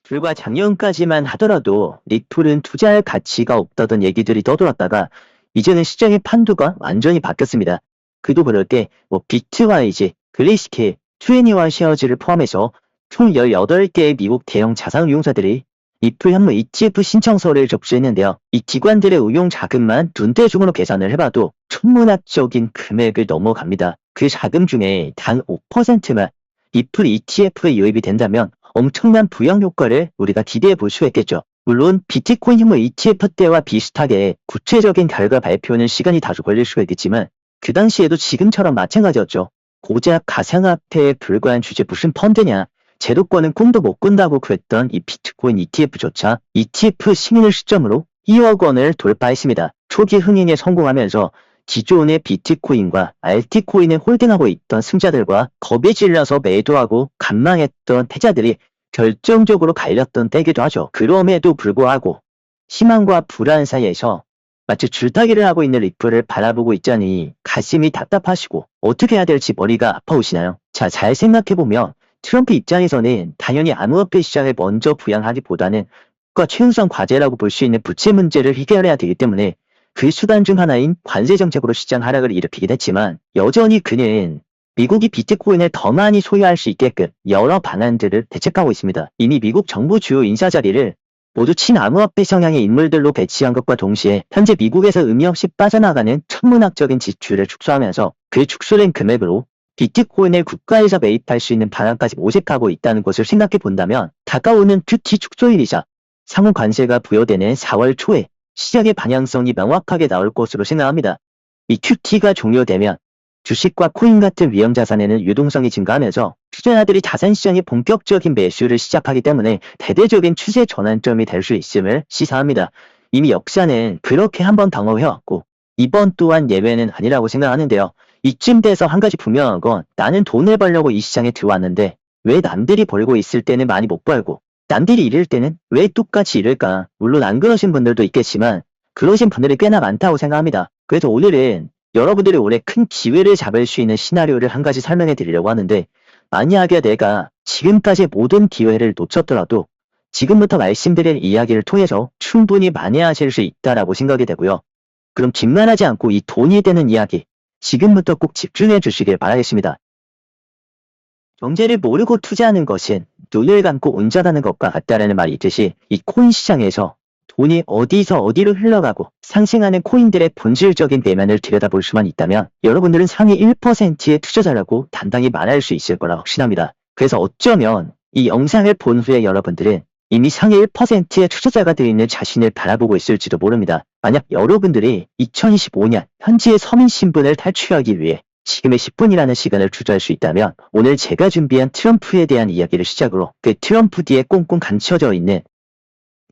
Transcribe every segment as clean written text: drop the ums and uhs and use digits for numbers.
불과 작년까지만 하더라도 리플은 투자할 가치가 없다던 얘기들이 떠돌았다가 이제는 시장의 판도가 완전히 바뀌었습니다. 그도 그럴 게 비트와이즈, 글레이스케일, 투애니원 쉐어즈를 포함해서 총 18개의 미국 대형 자산운용사들이 리플 현물 ETF 신청서를 접수했는데요. 이 기관들의 운용 자금만 눈대중으로 계산을 해봐도 천문학적인 금액을 넘어갑니다. 그 자금 중에 단 5%만 리플 ETF에 유입이 된다면 엄청난 부양 효과를 우리가 기대해 볼 수 있겠죠. 물론 비트코인 현물 ETF 때와 비슷하게 구체적인 결과 발표는 시간이 다소 걸릴 수가 있겠지만 그 당시에도 지금처럼 마찬가지였죠. 고작 가상화폐에 불과한 주제 무슨 펀드냐. 제도권은 꿈도 못 꾼다고 그랬던 이 비트코인 ETF조차 ETF 승인을 시점으로 2억 원을 돌파했습니다. 초기 흥행에 성공하면서 기존의 비트코인과 알트코인을 홀딩하고 있던 승자들과 겁이 질려서 매도하고 간망했던 패자들이 결정적으로 갈렸던 때이기도 하죠. 그럼에도 불구하고 희망과 불안 사이에서 마치 줄타기를 하고 있는 리플을 바라보고 있자니 가슴이 답답하시고 어떻게 해야 될지 머리가 아파오시나요? 자, 잘 생각해보면 트럼프 입장에서는 당연히 암호화폐 시장을 먼저 부양하기보다는 국가 최우선 과제라고 볼 수 있는 부채 문제를 해결해야 되기 때문에 그 수단 중 하나인 관세 정책으로 시장 하락을 일으키긴 했지만 여전히 그는 미국이 비트코인을 더 많이 소유할 수 있게끔 여러 방안들을 대책하고 있습니다. 이미 미국 정부 주요 인사 자리를 모두 친암호화폐 성향의 인물들로 배치한 것과 동시에 현재 미국에서 의미 없이 빠져나가는 천문학적인 지출을 축소하면서 그 축소된 금액으로 비트코인을 국가에서 매입할 수 있는 방안까지 모색하고 있다는 것을 생각해 본다면 다가오는 큐티 축소일이자 상호 관세가 부여되는 4월 초에 시장의 방향성이 명확하게 나올 것으로 생각합니다. 이 QT가 종료되면 주식과 코인 같은 위험 자산에는 유동성이 증가하면서 투자자들이 자산시장에 본격적인 매수를 시작하기 때문에 대대적인 추세 전환점이 될 수 있음을 시사합니다. 이미 역사는 그렇게 한번 당황해왔고 이번 또한 예외는 아니라고 생각하는데요. 이쯤 돼서 한 가지 분명한 건 나는 돈을 벌려고 이 시장에 들어왔는데 왜 남들이 벌고 있을 때는 많이 못 벌고 남들이 잃을 때는 왜 똑같이 잃을까? 물론 안 그러신 분들도 있겠지만 그러신 분들이 꽤나 많다고 생각합니다. 그래서 오늘은 여러분들이 올해 큰 기회를 잡을 수 있는 시나리오를 한 가지 설명해 드리려고 하는데 만약에 내가 지금까지 모든 기회를 놓쳤더라도 지금부터 말씀드릴 이야기를 통해서 충분히 만회하실 수 있다라고 생각이 되고요. 그럼 뒷말하지 않고 이 돈이 되는 이야기 지금부터 꼭 집중해 주시길 바라겠습니다. 경제를 모르고 투자하는 것은 눈을 감고 운전하는 것과 같다라는 말이 있듯이 이 코인 시장에서 돈이 어디서 어디로 흘러가고 상승하는 코인들의 본질적인 내면을 들여다볼 수만 있다면 여러분들은 상위 1%의 투자자라고 단단히 말할 수 있을 거라 확신합니다. 그래서 어쩌면 이 영상을 본 후에 여러분들은 이미 상위 1%의 투자자가 되어 있는 자신을 바라보고 있을지도 모릅니다. 만약 여러분들이 2025년 현지의 서민 신분을 탈취하기 위해 지금의 10분이라는 시간을 투자할 수 있다면 오늘 제가 준비한 트럼프에 대한 이야기를 시작으로 그 트럼프 뒤에 꽁꽁 감춰져 있는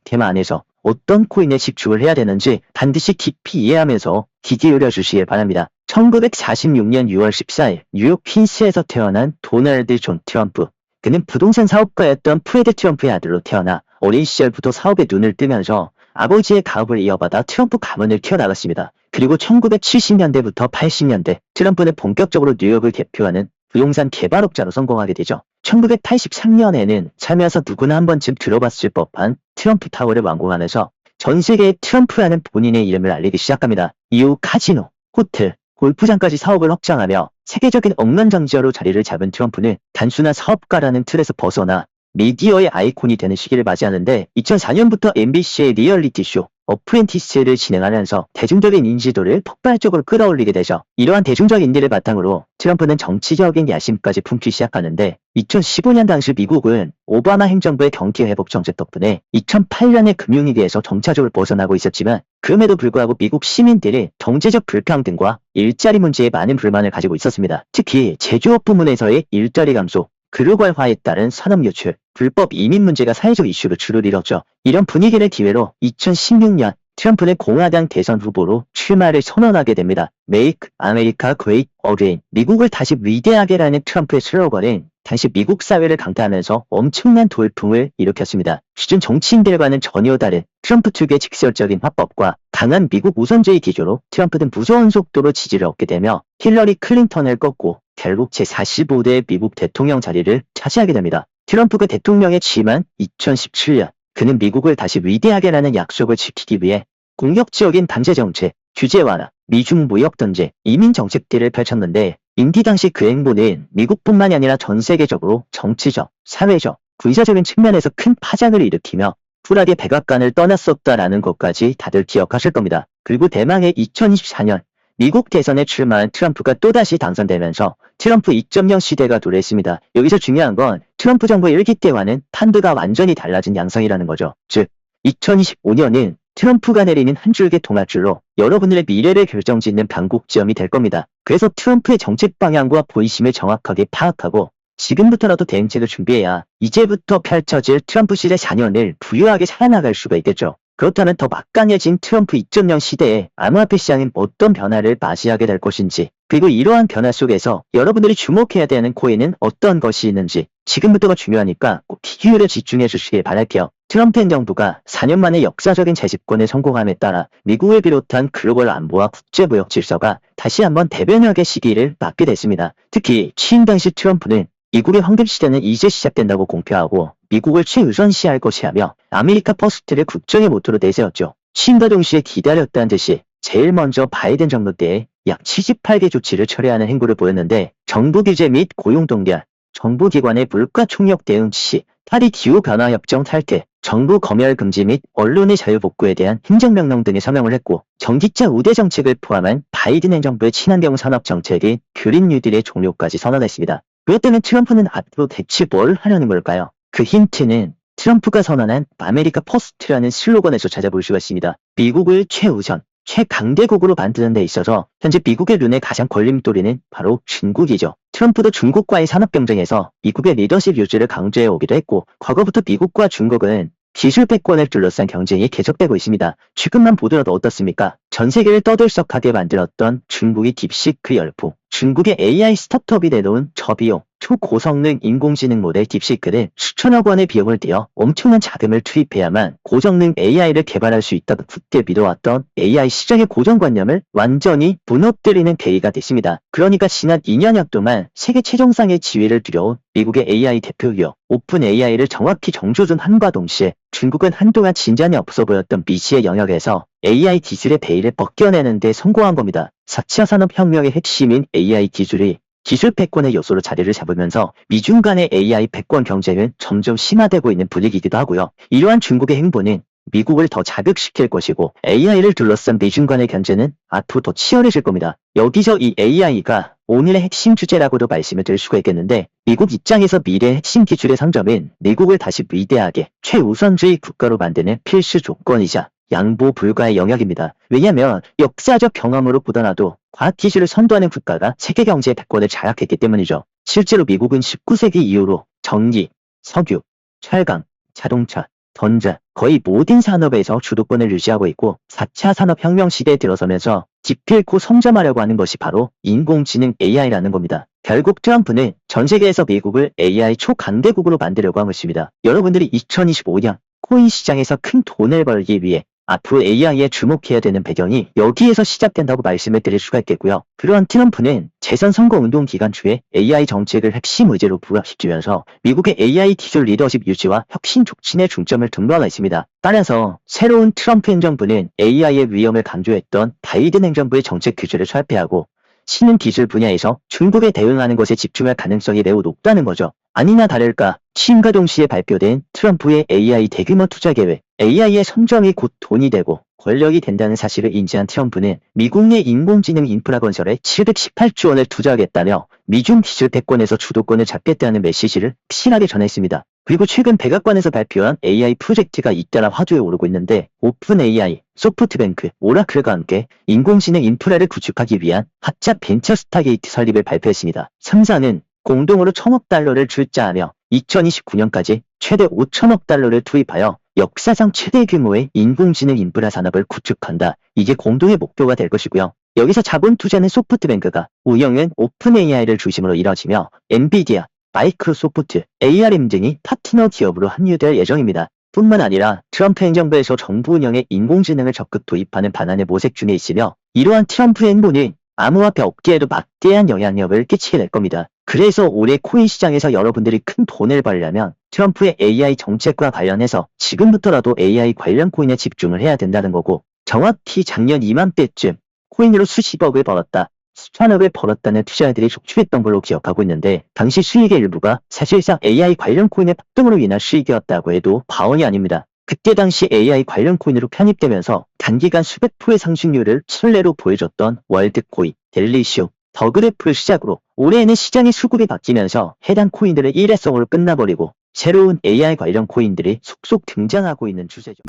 테마 안에서 어떤 코인에 집중을 해야 되는지 반드시 깊이 이해하면서 귀 기울여 주시길 바랍니다. 1946년 6월 14일 뉴욕 퀸스에서 태어난 도널드 존 트럼프. 그는 부동산 사업가였던 프레드 트럼프의 아들로 태어나 어린 시절부터 사업에 눈을 뜨면서 아버지의 가업을 이어받아 트럼프 가문을 키워나갔습니다. 그리고 1970년대부터 80년대 트럼프는 본격적으로 뉴욕을 대표하는 부동산 개발업자로 성공하게 되죠. 1983년에는 살면서 누구나 한 번쯤 들어봤을 법한 트럼프 타워를 완공하면서 전 세계에 트럼프라는 본인의 이름을 알리기 시작합니다. 이후 카지노, 호텔, 골프장까지 사업을 확장하며 세계적인 억만장자로 자리를 잡은 트럼프는 단순한 사업가라는 틀에서 벗어나 미디어의 아이콘이 되는 시기를 맞이하는데 2004년부터 MBC의 리얼리티 쇼 어프렌티스를 진행하면서 대중적인 인지도를 폭발적으로 끌어올리게 되죠. 이러한 대중적 인지를 바탕으로 트럼프는 정치적인 야심까지 품기 시작하는데 2015년 당시 미국은 오바마 행정부의 경기 회복 정책 덕분에 2008년의 금융위기에서 점차적으로 벗어나고 있었지만 그럼에도 불구하고 미국 시민들이 경제적 불평등과 일자리 문제에 많은 불만을 가지고 있었습니다. 특히 제조업 부문에서의 일자리 감소, 글로벌화에 따른 산업 유출, 불법 이민 문제가 사회적 이슈로 주를 이뤘죠. 이런 분위기를 기회로 2016년 트럼프는 공화당 대선 후보로 출마를 선언하게 됩니다. Make America Great Again, 미국을 다시 위대하게라는 트럼프의 슬로건은 당시 미국 사회를 강타하면서 엄청난 돌풍을 일으켰습니다. 기존 정치인들과는 전혀 다른 트럼프 특유의 직설적인 화법과 강한 미국 우선주의 기조로 트럼프는 무서운 속도로 지지를 얻게 되며 힐러리 클린턴을 꺾고 결국 제45대 미국 대통령 자리를 차지하게 됩니다. 트럼프가 대통령에 취임한 2017년, 그는 미국을 다시 위대하게라는 약속을 지키기 위해 공격적인 단제 정책, 규제 완화, 미중 무역 전쟁, 이민 정책들을 펼쳤는데 임기 당시 그 행보는 미국뿐만이 아니라 전 세계적으로 정치적, 사회적, 군사적인 측면에서 큰 파장을 일으키며 쿨하게 백악관을 떠났었다라는 것까지 다들 기억하실 겁니다. 그리고 대망의 2024년 미국 대선에 출마한 트럼프가 또다시 당선되면서 트럼프 2.0 시대가 도래했습니다. 여기서 중요한 건 트럼프 정부 1기 때와는 판도가 완전히 달라진 양상이라는 거죠. 즉 2025년은 트럼프가 내리는 한 줄기 동아줄로 여러분들의 미래를 결정짓는 변곡점이 될 겁니다. 그래서 트럼프의 정책 방향과 보이심을 정확하게 파악하고 지금부터라도 대응책을 준비해야 이제부터 펼쳐질 트럼프 시대 4년을 부유하게 살아나갈 수가 있겠죠. 그렇다면 더 막강해진 트럼프 2.0 시대에 암호화폐 시장은 어떤 변화를 맞이하게 될 것인지, 그리고 이러한 변화 속에서 여러분들이 주목해야 되는 코인은 어떤 것이 있는지 지금부터가 중요하니까 꼭 비교를 집중해 주시길 바랄게요. 트럼프 행정부가 4년 만에 역사적인 재집권에 성공함에 따라 미국을 비롯한 글로벌 안보와 국제무역 질서가 다시 한번 대변혁의 시기를 맞게 됐습니다. 특히 취임 당시 트럼프는 미국의 황금 시대는 이제 시작된다고 공표하고 미국을 최우선시할 것이라며 아메리카 퍼스트를 국정의 모토로 내세웠죠. 취임과 동시에 기다렸다는 듯이 제일 먼저 바이든 정부 때에 약 78개 조치를 철회하는 행보를 보였는데 정부 규제 및 고용 동결, 정부기관의 물가 총력 대응 지시, 파리 기후변화협정 탈퇴, 정부 검열 금지 및 언론의 자유 복구에 대한 행정명령 등의 서명을 했고 전기차 우대 정책을 포함한 바이든 행정부의 친환경 산업 정책인 그린 뉴딜의 종료까지 선언했습니다. 그것 때문에 트럼프는 앞으로 대체 뭘 하려는 걸까요? 그 힌트는 트럼프가 선언한 아메리카 퍼스트라는 슬로건에서 찾아볼 수가 있습니다. 미국을 최우선, 최강대국으로 만드는 데 있어서 현재 미국의 눈에 가장 걸림돌이는 바로 중국이죠. 트럼프도 중국과의 산업 경쟁에서 미국의 리더십 유지를 강조해 오기도 했고 과거부터 미국과 중국은 기술 패권을 둘러싼 경쟁이 계속되고 있습니다. 최근만 보더라도 어떻습니까? 전 세계를 떠들썩하게 만들었던 중국의 딥시크 열풍, 중국의 AI 스타트업이 내놓은 저비용, 초고성능 인공지능 모델 딥시크를 수천억 원의 비용을 들여 엄청난 자금을 투입해야만 고성능 AI를 개발할 수 있다고 굳게 믿어왔던 AI 시장의 고정관념을 완전히 무너뜨리는 계기가 됐습니다. 그러니까 지난 2년여 동안 세계 최정상의 지위를 두려운 미국의 AI 대표기업 오픈 AI를 정확히 정조준함과 동시에 중국은 한동안 진전이 없어 보였던 미지의 영역에서 AI 기술의 베일을 벗겨내는 데 성공한 겁니다. 4차 산업혁명의 핵심인 AI 기술이 기술 패권의 요소로 자리를 잡으면서 미중 간의 AI 패권 경쟁은 점점 심화되고 있는 분위기이기도 하고요. 이러한 중국의 행보는 미국을 더 자극시킬 것이고 AI를 둘러싼 미중 간의 견제는 앞으로 더 치열해질 겁니다. 여기서 이 AI가 오늘의 핵심 주제라고도 말씀을 드릴 수가 있겠는데 미국 입장에서 미래의 핵심 기술의 상점은 미국을 다시 위대하게 최우선주의 국가로 만드는 필수 조건이자 양보 불가의 영역입니다. 왜냐하면 역사적 경험으로 보더라도 과학기술을 선도하는 국가가 세계 경제의 패권을 장악했기 때문이죠. 실제로 미국은 19세기 이후로 전기, 석유, 철강, 자동차, 전자 거의 모든 산업에서 주도권을 유지하고 있고 4차 산업혁명 시대에 들어서면서 기필코 성장하려고 하는 것이 바로 인공지능 AI라는 겁니다. 결국 트럼프는 전 세계에서 미국을 AI 초강대국으로 만들려고 한 것입니다. 여러분들이 2025년 코인 시장에서 큰 돈을 벌기 위해 앞으로 AI에 주목해야 되는 배경이 여기에서 시작된다고 말씀을 드릴 수가 있겠고요. 그러한 트럼프는 재선 선거운동 기간 초에 AI 정책을 핵심 의제로 부각시키면서 미국의 AI 기술 리더십 유지와 혁신 촉진에 중점을 둔 바가 있습니다. 따라서 새로운 트럼프 행정부는 AI의 위험을 강조했던 바이든 행정부의 정책 규제를 철폐하고 신흥 기술 분야에서 중국에 대응하는 것에 집중할 가능성이 매우 높다는 거죠. 아니나 다를까 취임과 동시에 발표된 트럼프의 AI 대규모 투자 계획, AI의 선점이 곧 돈이 되고 권력이 된다는 사실을 인지한 트럼프는 미국 내 인공지능 인프라 건설에 718조 원을 투자하겠다며 미중 기술 패권에서 주도권을 잡겠다는 메시지를 확실하게 전했습니다. 그리고 최근 백악관에서 발표한 AI 프로젝트가 잇따라 화두에 오르고 있는데 오픈 AI, 소프트뱅크, 오라클과 함께 인공지능 인프라를 구축하기 위한 합작 벤처 스타게이트 설립을 발표했습니다. 3사는 공동으로 1,000억 달러를 출자하며 2029년까지 최대 5천억 달러를 투입하여 역사상 최대 규모의 인공지능 인프라 산업을 구축한다. 이게 공동의 목표가 될 것이고요. 여기서 자본 투자는 소프트뱅크가, 운영은 오픈 AI를 중심으로 이뤄지며 엔비디아, 마이크로소프트, ARM 등이 파트너 기업으로 합류될 예정입니다. 뿐만 아니라 트럼프 행정부에서 정부 운영에 인공지능을 적극 도입하는 방안을 모색 중에 있으며 이러한 트럼프 행보는 암호화폐 업계에도 막대한 영향력을 끼치게 될 겁니다. 그래서 올해 코인 시장에서 여러분들이 큰 돈을 벌려면 트럼프의 AI 정책과 관련해서 지금부터라도 AI 관련 코인에 집중을 해야 된다는 거고, 정확히 작년 이맘때쯤 코인으로 수십억을 벌었다, 수천억을 벌었다는 투자자들이 속출했던 걸로 기억하고 있는데, 당시 수익의 일부가 사실상 AI 관련 코인의 폭등으로 인한 수익이었다고 해도 과언이 아닙니다. 그때 당시 AI 관련 코인으로 편입되면서 단기간 수백 프로의 상승률을 선례로 보여줬던 월드코인, 델리시오, 더그래프를 시작으로 올해에는 시장의 수급이 바뀌면서 해당 코인들의 일회성으로 끝나버리고 새로운 AI 관련 코인들이 속속 등장하고 있는 추세죠.